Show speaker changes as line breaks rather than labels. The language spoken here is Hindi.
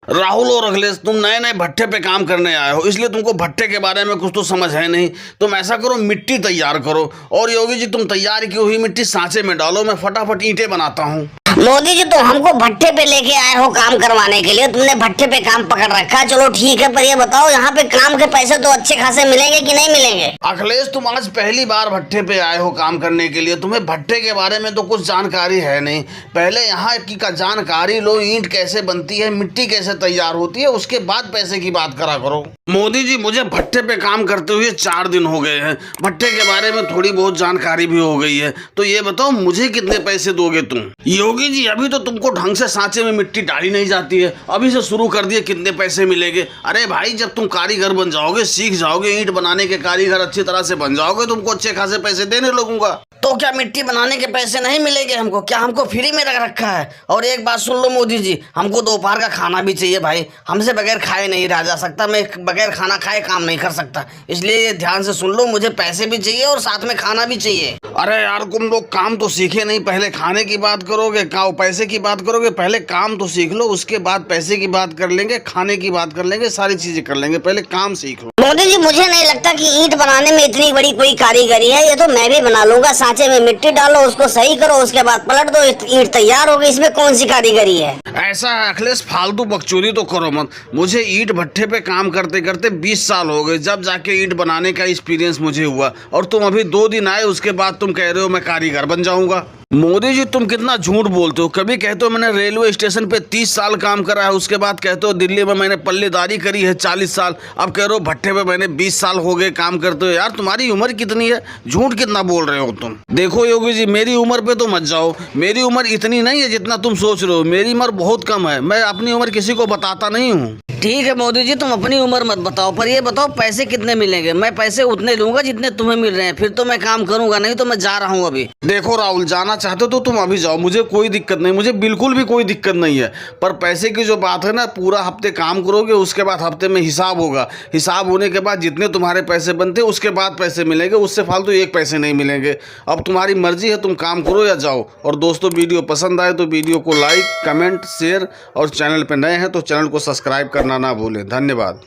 राहुल और अखिलेश, तुम नए नए भट्टे पे काम करने आए हो, इसलिए तुमको भट्टे के बारे में कुछ तो समझ है नहीं। तुम ऐसा करो, मिट्टी तैयार करो। और योगी जी, तुम तैयार की हुई मिट्टी सांचे में डालो, मैं फटाफट ईंटें बनाता हूँ।
मोदी जी, तो हमको भट्टे पे लेके आए हो काम करवाने के लिए, तुमने भट्टे पे काम पकड़ रखा है। चलो ठीक है, पर ये बताओ यहाँ पे काम के पैसे तो अच्छे खासे मिलेंगे कि नहीं मिलेंगे?
अखिलेश, तुम आज पहली बार भट्टे पे आए हो काम करने के लिए, तुम्हें भट्टे के बारे में तो कुछ जानकारी है नहीं। पहले यहाँ की का जानकारी लो, ईंट कैसे बनती है, मिट्टी कैसे तैयार होती है, उसके बाद पैसे की बात करा करो। मोदी जी, मुझे भट्टे पे काम करते हुए 4 दिन हो गए हैं, भट्टे के बारे में थोड़ी बहुत जानकारी भी हो गई है। तो ये बताओ, मुझे कितने पैसे दोगे तुम? योगी जी, अभी तो तुमको ढंग से सांचे में मिट्टी डाली नहीं जाती है, अभी से शुरू कर दिए, कितने पैसे मिलेंगे? अरे भाई, जब तुम कारीगर बन जाओगे, सीख जाओगे, ईंट बनाने के कारीगर अच्छी तरह से बन जाओगे, तुमको अच्छे खासे पैसे देने लगूंगा। तो क्या मिट्टी बनाने के पैसे नहीं मिलेंगे हमको? क्या हमको फ्री में रख रखा है? और एक बात सुन लो मोदी जी, हमको दोपहर का खाना भी चाहिए भाई, हमसे बगैर खाए नहीं रहा जा सकता, मैं बगैर खाना खाए काम नहीं कर सकता, इसलिए ये ध्यान से सुन लो, मुझे पैसे भी चाहिए और साथ में खाना भी चाहिए। अरे यार, तुम लोग काम तो सीखे नहीं, पहले खाने की बात करोगे, पैसे की बात करोगे? पहले काम तो सीख लो, उसके बाद पैसे की बात कर लेंगे, खाने की बात कर लेंगे, सारी चीजें कर लेंगे, पहले काम सीख लो।
मोदी जी, मुझे नहीं लगता कि ईंट बनाने में इतनी बड़ी कोई कारीगरी है, ये तो मैं भी बना लूंगा। सांचे में मिट्टी डालो, उसको सही करो, उसके बाद पलट दो, ईंट तैयार होगी, इसमें कौन सी कारीगरी है?
ऐसा है अखिलेश, फालतू बकचोदी तो करो मत। मुझे ईंट भट्टे पे काम करते करते 20 साल हो गए, जब जाके ईंट बनाने का एक्सपीरियंस मुझे हुआ, और तुम अभी 2 दिन आए, उसके बाद तुम कह रहे हो मैं कारीगर बन जाऊंगा। मोदी जी, तुम कितना झूठ बोलते हो। कभी कहते हो मैंने रेलवे स्टेशन पे 30 साल काम करा है, उसके बाद कहते हो दिल्ली में मैंने पल्लेदारी करी है 40 साल, अब कह रहे हो भट्टे पे मैंने 20 साल हो गए काम करते हो। यार, तुम्हारी उम्र कितनी है? झूठ कितना बोल रहे हो तुम? देखो योगी जी, मेरी उम्र पे तो मत जाओ, मेरी उम्र इतनी नहीं है जितना तुम सोच रहे हो, मेरी उम्र बहुत कम है, मैं अपनी उम्र किसी को बताता नहीं हूँ। ठीक है मोदी जी, तुम अपनी उम्र मत बताओ, पर ये बताओ पैसे कितने मिलेंगे? मैं पैसे उतने लूंगा जितने तुम्हें मिल रहे हैं, फिर तो मैं काम करूंगा, नहीं तो मैं जा रहा हूँ अभी। देखो राहुल, जाना चाहते हो तो तुम अभी जाओ, मुझे कोई दिक्कत नहीं, मुझे बिल्कुल भी कोई दिक्कत नहीं है, पर पैसे की जो बात है ना, पूरा हफ्ते काम करोगे, उसके बाद हफ्ते में हिसाब होगा, हिसाब होने के बाद जितने तुम्हारे पैसे बनते हैं उसके बाद पैसे मिलेंगे, उससे फालतू एक पैसे नहीं मिलेंगे। अब तुम्हारी मर्जी है, तुम काम करो या जाओ। और दोस्तों, वीडियो पसंद आए तो वीडियो को लाइक, कमेंट, शेयर, और चैनल पर नए हैं तो चैनल को सब्सक्राइब करना ना भूलें। धन्यवाद।